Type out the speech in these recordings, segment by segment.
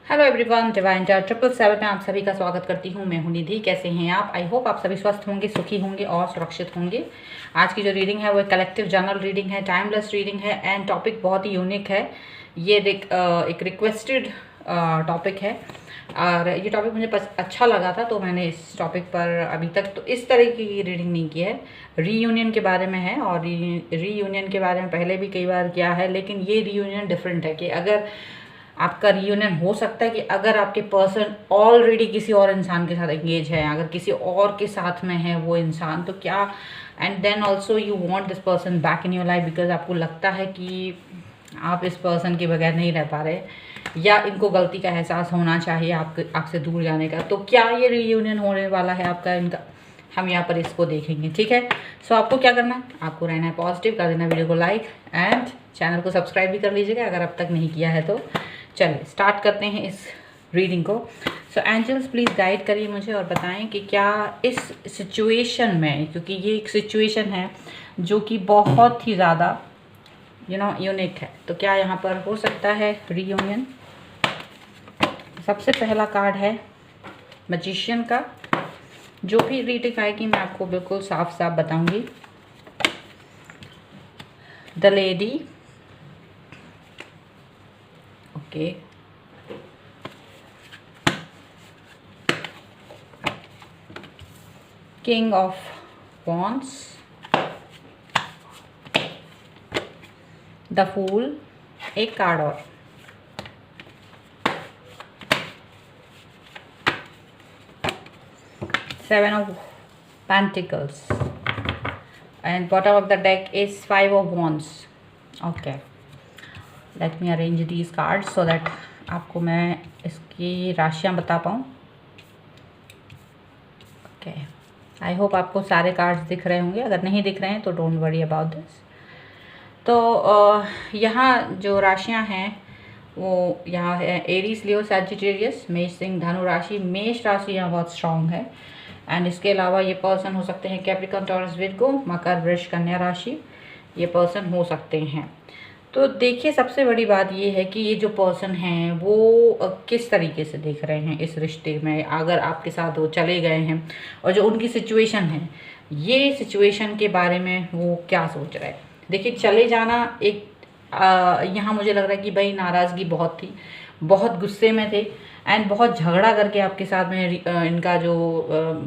Hello everyone, divine chart 777 में आप सभी का स्वागत करती हूँ। मैं हूँ निधि। कैसे हैं आप? आई होप आप सभी स्वस्थ होंगे, सुखी होंगे और सुरक्षित होंगे। आज की जो रीडिंग है वो एक कलेक्टिव जनरल रीडिंग है, टाइमलेस रीडिंग है एंड टॉपिक बहुत ही यूनिक है। ये एक रिक्वेस्टेड टॉपिक है और ये टॉपिक मुझे अच्छा लगा था, तो मैंने इस टॉपिक पर अभी तक तो इस तरह की रीडिंग नहीं की है। रीयूनियन के बारे में है और रीयूनियन के बारे में पहले भी कई बार किया है, लेकिन ये रीयूनियन डिफरेंट है कि अगर आपका रियूनियन हो सकता है कि अगर आपके पर्सन ऑलरेडी किसी और इंसान के साथ एंगेज है, अगर किसी और के साथ में है वो इंसान, तो क्या and then also you want this person back in your life because आपको लगता है कि आप इस पर्सन के बगैर नहीं रह पा रहे या इनको गलती का एहसास होना चाहिए आपसे दूर जाने का। तो क्या ये रियूनियन होने वाला है आपका इनका? हम यहाँ पर इसको देखेंगे, ठीक है। सो आपको क्या करना है? आपको रहना है पॉजिटिव, कर देना वीडियो को लाइक एंड चैनल को सब्सक्राइब भी कर लीजिएगा अगर अब तक नहीं किया है तो। चलिए स्टार्ट करते हैं इस रीडिंग को। सो एंजल्स प्लीज़ गाइड करिए मुझे और बताएं कि क्या इस सिचुएशन में, क्योंकि ये एक सिचुएशन है जो कि बहुत ही ज़्यादा यूनिक है, तो क्या यहाँ पर हो सकता है रीयूनियन? सबसे पहला कार्ड है मैजिशियन का। जो भी रीडिंग आएगी मैं आपको बिल्कुल साफ साफ बताऊंगी। The lady, okay, king of wands, the fool, एक कार्ड और, seven of pentacles and bottom of the deck is five of wands. Okay, let me arrange these cards so that आपको मैं इसकी राशियां बता पाऊँ। ओके, आई होप आपको सारे कार्ड्स दिख रहे होंगे। अगर नहीं दिख रहे हैं तो डोंट वरी अबाउट दिस। तो यहाँ जो राशियां हैं वो यहाँ है एरीज, लियो, सैजिटेरियस, मेष, सिंह, धनु राशि। मेष राशि यहाँ बहुत स्ट्रांग है एंड इसके अलावा ये पर्सन हो सकते हैं कैप्रिकॉर्न, टॉरस, विर्गो, मकर, वृष, कन्या राशि, ये पर्सन हो सकते हैं। तो देखिए, सबसे बड़ी बात ये है कि ये जो पर्सन हैं वो किस तरीके से देख रहे हैं इस रिश्ते में। अगर आपके साथ वो चले गए हैं और जो उनकी सिचुएशन है, ये सिचुएशन के बारे में वो क्या सोच रहे हैं। देखिए, चले जाना एक यहाँ मुझे लग रहा है कि भाई नाराज़गी बहुत थी, बहुत गुस्से में थे एंड बहुत झगड़ा करके आपके साथ में इनका जो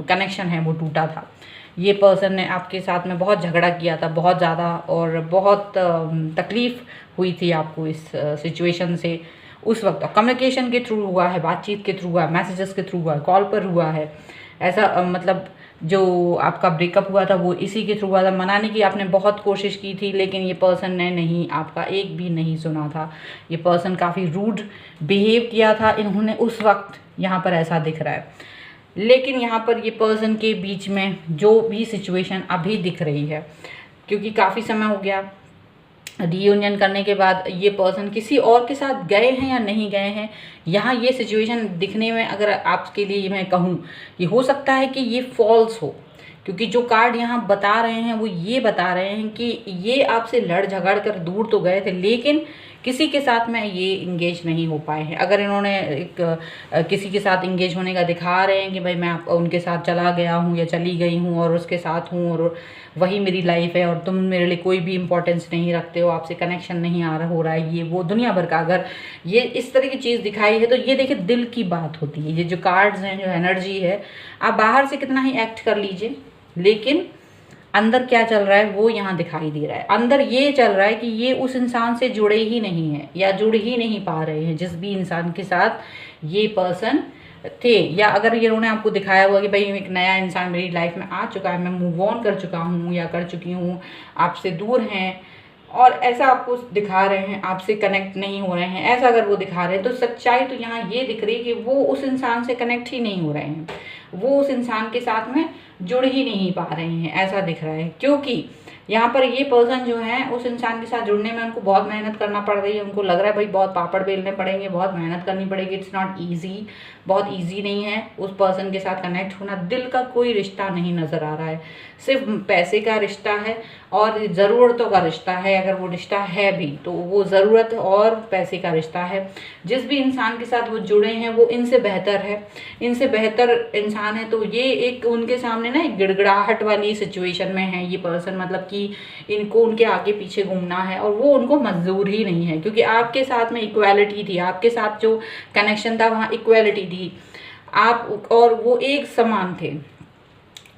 कनेक्शन है वो टूटा था। ये पर्सन ने आपके साथ में बहुत झगड़ा किया था, बहुत ज़्यादा, और बहुत तकलीफ़ हुई थी आपको इस सिचुएशन से। उस वक्त कम्युनिकेशन के थ्रू हुआ है, बातचीत के थ्रू हुआ है, मैसेजेस के थ्रू हुआ है, कॉल पर हुआ है। ऐसा मतलब जो आपका ब्रेकअप हुआ था वो इसी के थ्रू हुआ था। मनाने की आपने बहुत कोशिश की थी, लेकिन ये पर्सन ने नहीं, आपका एक भी नहीं सुना था। ये पर्सन काफ़ी रूड बिहेव किया था इन्होंने उस वक्त, यहाँ पर ऐसा दिख रहा है। लेकिन यहाँ पर ये पर्सन के बीच में जो भी सिचुएशन अभी दिख रही है, क्योंकि काफ़ी समय हो गया रियूनियन करने के बाद, ये पर्सन किसी और के साथ गए हैं या नहीं गए हैं, यहाँ ये सिचुएशन दिखने में अगर आपके लिए मैं कहूँ कि हो सकता है कि ये फॉल्स हो, क्योंकि जो कार्ड यहाँ बता रहे हैं वो ये बता रहे हैं कि ये आपसे लड़ झगड़ कर दूर तो गए थे, लेकिन किसी के साथ में ये इंगेज नहीं हो पाए हैं। अगर इन्होंने किसी के साथ इंगेज होने का दिखा रहे हैं कि भाई मैं उनके साथ चला गया हूँ या चली गई हूँ और उसके साथ हूँ और वही मेरी लाइफ है और तुम मेरे लिए कोई भी इंपॉर्टेंस नहीं रखते हो, आपसे कनेक्शन नहीं हो रहा है, ये वो दुनिया भर का अगर ये इस तरह की चीज़ दिखाई है, तो ये देखिए दिल की बात होती है। ये जो कार्ड्स हैं, जो एनर्जी है, आप बाहर से कितना ही एक्ट कर लीजिए, लेकिन अंदर क्या चल रहा है वो यहाँ दिखाई दे रहा है। अंदर ये चल रहा है कि ये उस इंसान से जुड़े ही नहीं हैं या जुड़ ही नहीं पा रहे हैं जिस भी इंसान के साथ ये पर्सन थे। या अगर ये उन्होंने आपको दिखाया हुआ कि भाई एक नया इंसान मेरी लाइफ में आ चुका है, मैं मूव ऑन कर चुका हूँ या कर चुकी हूँ, आपसे दूर हैं और ऐसा आपको दिखा रहे हैं, आपसे कनेक्ट नहीं हो रहे हैं, ऐसा अगर वो दिखा रहे हैं, तो सच्चाई तो यहाँ ये दिख रही है कि वो उस इंसान से कनेक्ट ही नहीं हो रहे हैं, वो उस इंसान के साथ में जुड़ ही नहीं पा रहे हैं, ऐसा दिख रहा है। क्योंकि यहाँ पर ये पर्सन जो है उस इंसान के साथ जुड़ने में उनको बहुत मेहनत करना पड़ रही है। उनको लग रहा है भाई बहुत पापड़ बेलने पड़ेंगे, बहुत मेहनत करनी पड़ेगी, इट्स नॉट ईजी, बहुत ईजी नहीं है उस पर्सन के साथ कनेक्ट होना। दिल का कोई रिश्ता नहीं नज़र आ रहा है, सिर्फ पैसे का रिश्ता है और ज़रूरतों का रिश्ता है। अगर वो रिश्ता है भी तो वो ज़रूरत और पैसे का रिश्ता है। जिस भी इंसान के साथ वो जुड़े हैं वो इनसे बेहतर है, इनसे बेहतर इंसान है। तो ये एक उनके सामने ना एक गिड़गिड़ाहट वाली सिचुएशन में है ये पर्सन, मतलब कि इनको उनके आगे पीछे घूमना है और वो उनको मंजूर ही नहीं है, क्योंकि आपके साथ में इक्वालिटी थी, आपके साथ जो कनेक्शन था वहाँ इक्वालिटी थी, आप और वो एक समान थे।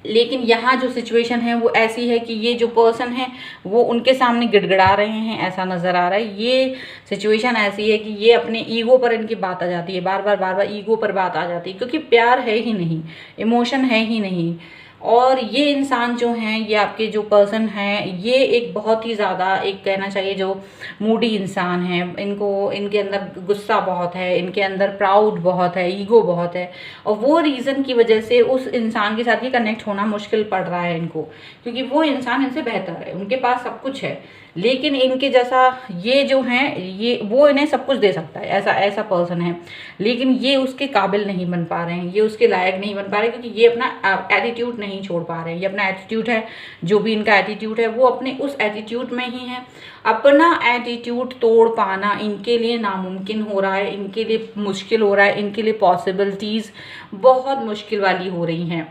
लेकिन यहाँ जो सिचुएशन है वो ऐसी है कि ये जो पर्सन है वो उनके सामने गिड़गिड़ा रहे हैं, ऐसा नज़र आ रहा है। ये सिचुएशन ऐसी है कि ये अपने ईगो पर इनकी बात आ जाती है, बार बार ईगो पर बात आ जाती है, क्योंकि प्यार है ही नहीं, इमोशन है ही नहीं। और ये इंसान जो हैं, ये आपके जो पर्सन हैं, ये एक बहुत ही ज़्यादा एक कहना चाहिए जो मूडी इंसान है। इनको इनके अंदर गुस्सा बहुत है, इनके अंदर प्राउड बहुत है, ईगो बहुत है, और वो रीज़न की वजह से उस इंसान के साथ ये कनेक्ट होना मुश्किल पड़ रहा है इनको, क्योंकि वो इंसान इनसे बेहतर है, उनके पास सब कुछ है। लेकिन इनके जैसा ये जो हैं, ये वो इन्हें सब कुछ दे सकता है, ऐसा ऐसा पर्सन है, लेकिन ये उसके काबिल नहीं बन पा रहे हैं, ये उसके लायक नहीं बन पा रहे, क्योंकि ये अपना एटीट्यूड नहीं छोड़ पा रहे हैं। ये अपना एटीट्यूड है, जो भी इनका एटीट्यूड है वो अपने उस एटीट्यूड में ही है। अपना एटीट्यूड तोड़ पाना इनके लिए नामुमकिन हो रहा है, इनके लिए मुश्किल हो रहा है, इनके लिए पॉसिबिलिटीज़ बहुत मुश्किल वाली हो रही हैं।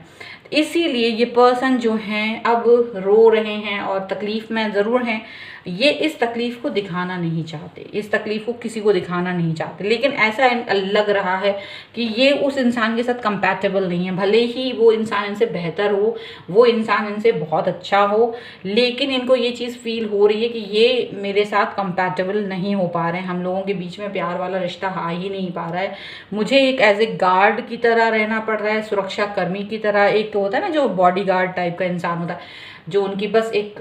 इसीलिए ये पर्सन जो हैं अब रो रहे हैं और तकलीफ़ में ज़रूर हैं। ये इस तकलीफ़ को दिखाना नहीं चाहते, इस तकलीफ़ को किसी को दिखाना नहीं चाहते, लेकिन ऐसा लग रहा है कि ये उस इंसान के साथ कंपैटिबल नहीं है। भले ही वो इंसान इनसे बेहतर हो, वो इंसान इनसे बहुत अच्छा हो, लेकिन इनको ये चीज़ फील हो रही है कि ये मेरे साथ कंपैटिबल नहीं हो पा रहे हैं, हम लोगों के बीच में प्यार वाला रिश्ता आ ही नहीं पा रहा है। मुझे एक एज ए गार्ड की तरह रहना पड़ रहा है, सुरक्षा कर्मी की तरह। एक तो होता है ना जो बॉडी गार्ड टाइप का इंसान होता है, जो उनकी बस एक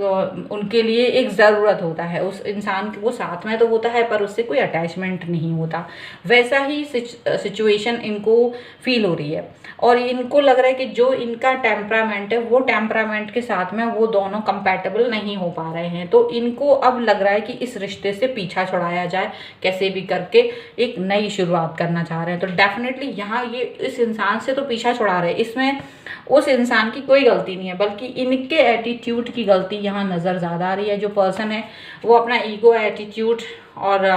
उनके लिए एक ज़रूरत होता है, उस इंसान वो साथ में तो होता है पर उससे कोई अटैचमेंट नहीं होता। वैसा ही सिचुएशन इनको फील हो रही है, और इनको लग रहा है कि जो इनका टेम्परामेंट है वो टेम्परामेंट के साथ में वो दोनों कंपैटिबल नहीं हो पा रहे हैं। तो इनको अब लग रहा है कि इस रिश्ते से पीछा छुड़ाया जाए, कैसे भी करके एक नई शुरुआत करना चाह रहे हैं। तो डेफिनेटली यहाँ ये इस इंसान से तो पीछा छुड़ा रहे हैं, इसमें उस इंसान की कोई गलती नहीं है, बल्कि इनके एटीट्यूड की गलती यहाँ नज़र ज़्यादा आ रही है। जो पर्सन है वो अपना ईगो, एटीट्यूड और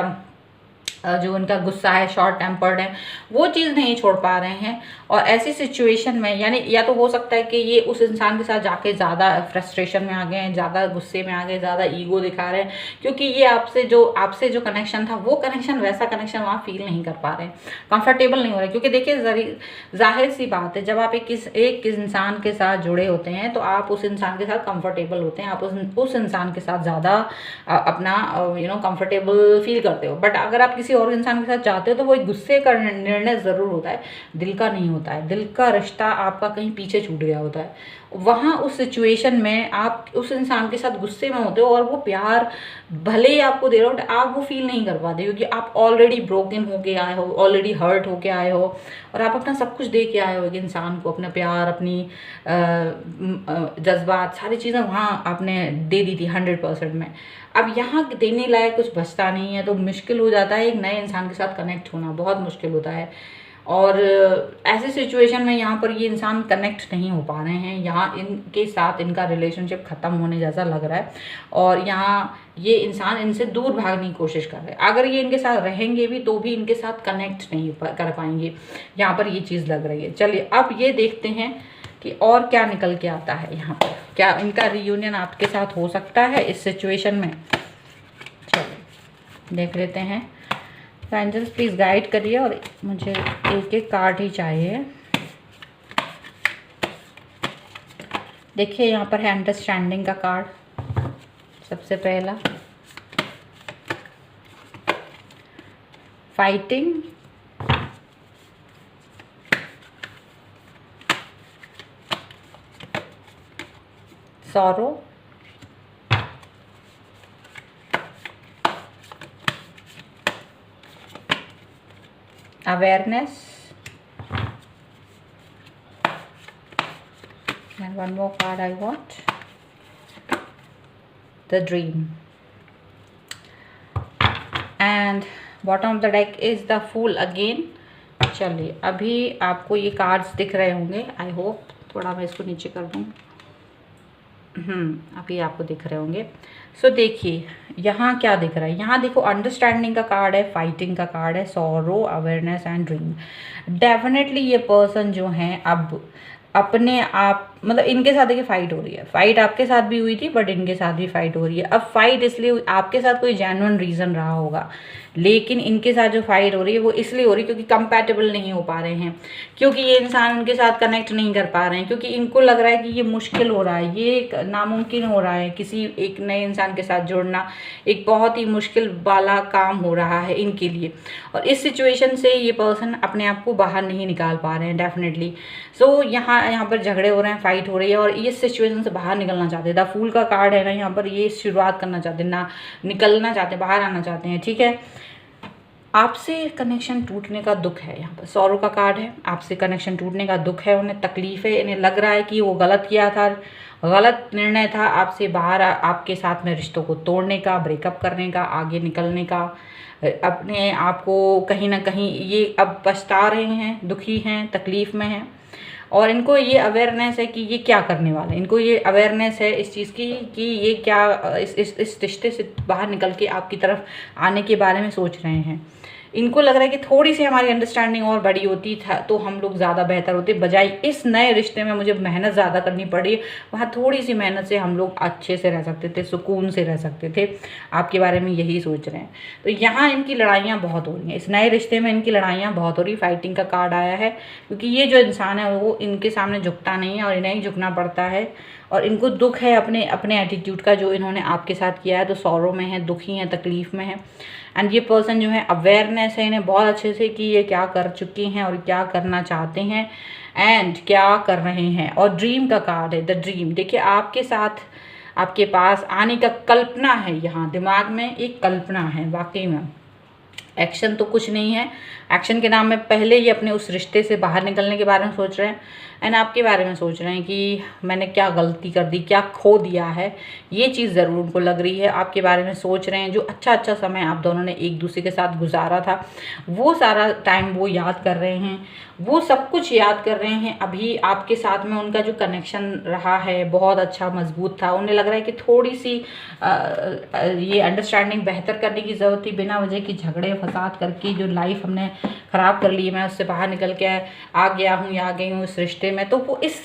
जो उनका गुस्सा है, शॉर्ट टेम्पर्ड है, वो चीज़ नहीं छोड़ पा रहे हैं। और ऐसी सिचुएशन में यानी या तो हो सकता है कि ये उस इंसान के साथ जाके ज़्यादा फ्रस्ट्रेशन में आ गए हैं, ज़्यादा गुस्से में आ गए, ज़्यादा ईगो दिखा रहे हैं, क्योंकि ये आपसे जो कनेक्शन था वो कनेक्शन, वैसा कनेक्शन वहाँ फील नहीं कर पा रहे हैं, कंफर्टेबल नहीं हो रहे। क्योंकि देखिए जाहिर सी बात है, जब आप एक इंसान के साथ जुड़े होते हैं तो आप उस इंसान के साथ कंफर्टेबल होते हैं, आप उस इंसान के साथ ज़्यादा अपना कंफर्टेबल फील करते हो। बट अगर आप किसी और इंसान के साथ जाते हो तो वो एक गुस्से का निर्णय ज़रूर होता है, दिल का नहीं होता है। दिल का रिश्ता आपका कहीं पीछे छूट गया होता है। वहाँ उस सिचुएशन में आप उस इंसान के साथ गुस्से में होते हो, और वो प्यार भले ही आपको दे रहा हो, आप वो फील नहीं कर पाते, क्योंकि आप ऑलरेडी ब्रोकन होके आए हो, ऑलरेडी हर्ट होके आए हो, और आप अपना सब कुछ दे के आए हो एक इंसान को, अपना प्यार, अपनी जज्बात, सारी चीज़ें वहाँ आपने दे दी थी 100% में। अब यहाँ देने लायक कुछ बचता नहीं है, तो मुश्किल हो जाता है एक नए इंसान के साथ कनेक्ट होना, बहुत मुश्किल होता है। और ऐसे सिचुएशन में यहाँ पर ये इंसान कनेक्ट नहीं हो पा रहे हैं, यहाँ इनके साथ इनका रिलेशनशिप ख़त्म होने जैसा लग रहा है, और यहाँ ये इंसान इनसे दूर भागने की कोशिश कर रहे हैं। अगर ये इनके साथ रहेंगे भी तो भी इनके साथ कनेक्ट नहीं कर पाएंगे, यहाँ पर ये चीज़ लग रही है। चलिए अब ये देखते हैं कि और क्या निकल के आता है यहाँ पर, क्या इनका रियूनियन आपके साथ हो सकता है इस सिचुएशन में। चलिए देख लेते हैं। एंजल्स प्लीज़ गाइड करिए, और मुझे एक एक कार्ड ही चाहिए। देखिए यहाँ पर है अंडरस्टैंडिंग का कार्ड, सबसे पहला fighting, sorrow, awareness, and one more card I want, the dream and bottom of the deck is the fool again. चलिए, अभी आपको ये कार्ड्स दिख रहे होंगे, आई होप। थोड़ा मैं इसको नीचे कर दूँ। अभी आपको दिख रहे होंगे। सो देखिए यहाँ क्या दिख रहा है। यहाँ देखो, अंडरस्टैंडिंग का कार्ड है, फाइटिंग का कार्ड है, sorrow, awareness and dream. Definitely ये पर्सन जो है अब अपने आप, मतलब इनके साथ देखिए फाइट हो रही है। फाइट आपके साथ भी हुई थी, बट इनके साथ भी फाइट हो रही है। अब फाइट इसलिए, आपके साथ कोई जेन्युइन रीज़न रहा होगा, लेकिन इनके साथ जो फाइट हो रही है वो इसलिए हो रही है क्योंकि कंपैटिबल नहीं हो पा रहे हैं, क्योंकि ये इंसान उनके साथ कनेक्ट नहीं कर पा रहे हैं, क्योंकि इनको लग रहा है कि ये मुश्किल हो रहा है, ये नामुमकिन हो रहा है। किसी एक नए इंसान के साथ जुड़ना एक बहुत ही मुश्किल वाला काम हो रहा है इनके लिए, और इस सिचुएशन से ये पर्सन अपने आप को बाहर नहीं निकाल पा रहे हैं डेफिनेटली। सो यहाँ पर झगड़े हो रहे हैं, फाइट हो रही है, और इस सिचुएशन से बाहर निकलना चाहते हैं। द फूल का कार्ड है ना, यहाँ पर ये शुरुआत करना चाहते हैं, ना निकलना चाहते हैं, बाहर आना चाहते हैं। ठीक है, आपसे कनेक्शन टूटने का दुख है। यहाँ पर सॉरो का कार्ड है, आपसे कनेक्शन टूटने का दुख है, उन्हें तकलीफ है, इन्हें लग रहा है कि वो गलत किया था, गलत निर्णय था आपसे बाहर, आपके साथ में रिश्तों को तोड़ने का, ब्रेकअप करने का, आगे निकलने का। अपने आप को कहीं ना कहीं ये अब पछता रहे हैं, दुखी हैं, तकलीफ़ में हैं, और इनको ये अवेयरनेस है कि ये क्या करने वाले हैं। इनको ये अवेयरनेस है इस चीज़ की कि ये क्या इस रिश्ते से बाहर निकल के आपकी तरफ आने के बारे में सोच रहे हैं। इनको लग रहा है कि थोड़ी सी हमारी अंडरस्टैंडिंग और बड़ी होती था तो हम लोग ज़्यादा बेहतर होते, बजाय इस नए रिश्ते में मुझे मेहनत ज़्यादा करनी पड़ी, वहाँ थोड़ी सी मेहनत से हम लोग अच्छे से रह सकते थे, सुकून से रह सकते थे। आपके बारे में यही सोच रहे हैं। तो यहाँ इनकी लड़ाइयाँ बहुत हो रही हैं, इस नए रिश्ते में इनकी लड़ाइयाँ बहुत हो रही। फाइटिंग का कार्ड आया है, क्योंकि ये जो इंसान है वो इनके सामने झुकता नहीं है, और इन्हें ही झुकना पड़ता है, और इनको दुख है अपने एटीट्यूड का जो इन्होंने आपके साथ किया है। तो सॉरो में है, दुखी हैं, तकलीफ़ में है। एंड ये पर्सन जो है, अवेयरनेस है इन्हें बहुत अच्छे से कि ये क्या कर चुकी हैं और क्या करना चाहते हैं एंड क्या कर रहे हैं। और ड्रीम का कार्ड है, द ड्रीम। देखिए, आपके साथ, आपके पास आने का कल्पना है, यहाँ दिमाग में एक कल्पना है। वाकई में एक्शन तो कुछ नहीं है, एक्शन के नाम में पहले ये अपने उस रिश्ते से बाहर निकलने के बारे में सोच रहे हैं, एंड आपके बारे में सोच रहे हैं कि मैंने क्या गलती कर दी, क्या खो दिया है। ये चीज़ ज़रूर उनको लग रही है। आपके बारे में सोच रहे हैं, जो अच्छा समय आप दोनों ने एक दूसरे के साथ गुजारा था, वो सारा टाइम वो याद कर रहे हैं, वो सब कुछ याद कर रहे हैं। अभी आपके साथ में उनका जो कनेक्शन रहा है बहुत अच्छा, मजबूत था। उन्हें लग रहा है कि थोड़ी सी ये अंडरस्टैंडिंग बेहतर करने की ज़रूरत थी। बिना वजह की झगड़े फसाद करके जो लाइफ हमने ख़राब कर ली, मैं उससे बाहर निकल के आ गया हूँ या आ गई हूँ इस रिश्ते में, तो वो इस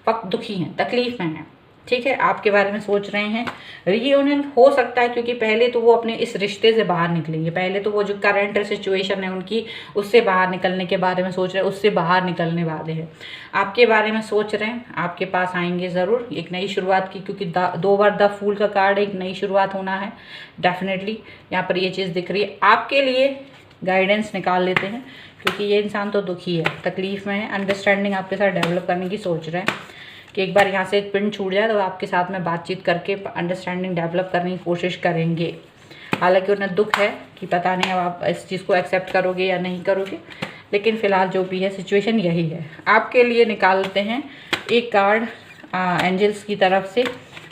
वक्त दुखी हैं, तकलीफ़ में हैं। ठीक है, आपके बारे में सोच रहे हैं। रियूनियन हो सकता है, क्योंकि पहले तो वो अपने इस रिश्ते से बाहर निकलेंगे, पहले तो वो जो करंट सिचुएशन है उनकी, उससे बाहर निकलने के बारे में सोच रहे हैं, उससे बाहर निकलने वाले हैं। आपके बारे में सोच रहे हैं, आपके पास आएंगे ज़रूर एक नई शुरुआत की, क्योंकि 2 बार द फूल का कार्ड, एक नई शुरुआत होना है डेफिनेटली। यहाँ पर ये चीज़ दिख रही है। आपके लिए गाइडेंस निकाल लेते हैं, क्योंकि ये इंसान तो दुखी है, तकलीफ़ में है, अंडरस्टैंडिंग आपके साथ डेवलप करने की सोच रहे हैं कि एक बार यहाँ से पिन छूट जाए तो आपके साथ में बातचीत करके अंडरस्टैंडिंग डेवलप करने की कोशिश करेंगे। हालांकि उन्हें दुख है कि पता नहीं अब आप इस चीज़ को एक्सेप्ट करोगे या नहीं करोगे, लेकिन फ़िलहाल जो भी है सिचुएशन यही है। आपके लिए निकालते हैं एक कार्ड एंजल्स की तरफ से,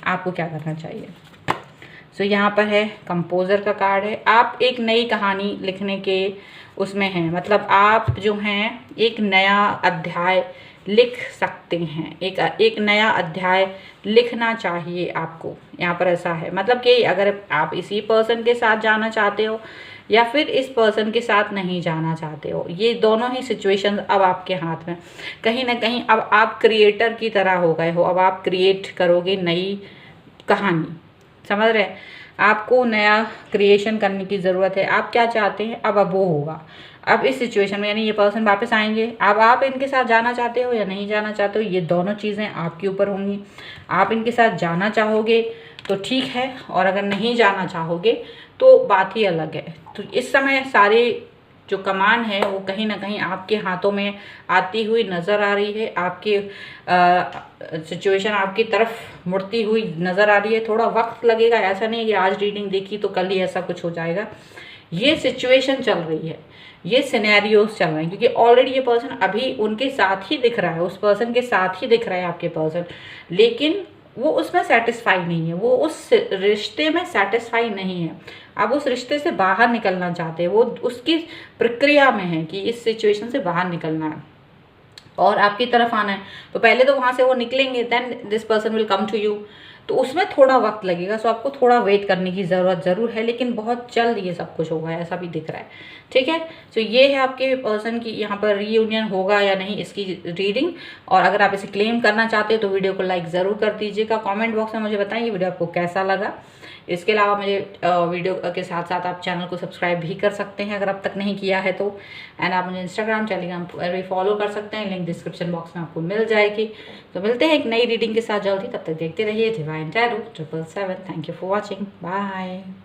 आपको क्या करना चाहिए। सो यहाँ पर है कंपोज़र का कार्ड है। आप एक नई कहानी लिखने के उसमें हैं, मतलब आप जो हैं एक नया अध्याय लिख सकते हैं, एक नया अध्याय लिखना चाहिए आपको। यहाँ पर ऐसा है, मतलब कि अगर आप इसी पर्सन के साथ जाना चाहते हो या फिर इस पर्सन के साथ नहीं जाना चाहते हो, ये दोनों ही सिचुएशन अब आपके हाथ में। कहीं ना कहीं अब आप क्रिएटर की तरह हो गए हो, अब आप क्रिएट करोगे नई कहानी, समझ रहे हैं। आपको नया क्रिएशन करने की ज़रूरत है। आप क्या चाहते हैं अब वो होगा। अब इस सिचुएशन में, यानी ये पर्सन वापस आएंगे, अब आप इनके साथ जाना चाहते हो या नहीं जाना चाहते हो, ये दोनों चीज़ें आपके ऊपर होंगी। आप इनके साथ जाना चाहोगे तो ठीक है, और अगर नहीं जाना चाहोगे तो बात ही अलग है। तो इस समय सारे जो कमान है वो कहीं ना कहीं आपके हाथों में आती हुई नज़र आ रही है, आपके सिचुएशन आपकी तरफ मुड़ती हुई नज़र आ रही है। थोड़ा वक्त लगेगा, ऐसा नहीं है कि आज रीडिंग देखी तो कल ही ऐसा कुछ हो जाएगा। ये सिचुएशन चल रही है, ये सिनेरियोस चल रहे हैं, क्योंकि ऑलरेडी ये पर्सन अभी उनके साथ ही दिख रहा है, उस पर्सन के साथ ही दिख रहा है आपके पर्सन, लेकिन वो उसमें सेटिस्फाई नहीं है, वो उस रिश्ते में सेटिस्फाई नहीं है, आप उस रिश्ते से बाहर निकलना चाहते हैं, वो उसकी प्रक्रिया में है कि इस सिचुएशन से बाहर निकलना है और आपकी तरफ आना है। तो पहले तो वहाँ से वो निकलेंगे, then this person will come to you, तो उसमें थोड़ा वक्त लगेगा। सो आपको थोड़ा वेट करने की ज़रूरत ज़रूर है, लेकिन बहुत जल्द ये सब कुछ होगा, ऐसा भी दिख रहा है। ठीक है, तो ये है आपके पर्सन की यहाँ पर रीयूनियन होगा या नहीं, इसकी रीडिंग। और अगर आप इसे क्लेम करना चाहते हो तो वीडियो को लाइक ज़रूर कर दीजिएगा। कमेंट बॉक्स में मुझे बताएं ये वीडियो आपको कैसा लगा। इसके अलावा मुझे वीडियो के साथ साथ आप चैनल को सब्सक्राइब भी कर सकते हैं अगर अब तक नहीं किया है तो। एंड आप मुझे इंस्टाग्राम, टेलीग्राम पर भी फॉलो कर सकते हैं, लिंक डिस्क्रिप्शन बॉक्स में आपको मिल जाएगी। तो मिलते हैं एक नई रीडिंग के साथ जल्दी, तब तक देखते रहिए divine tarot 777। Thank you for watching, bye.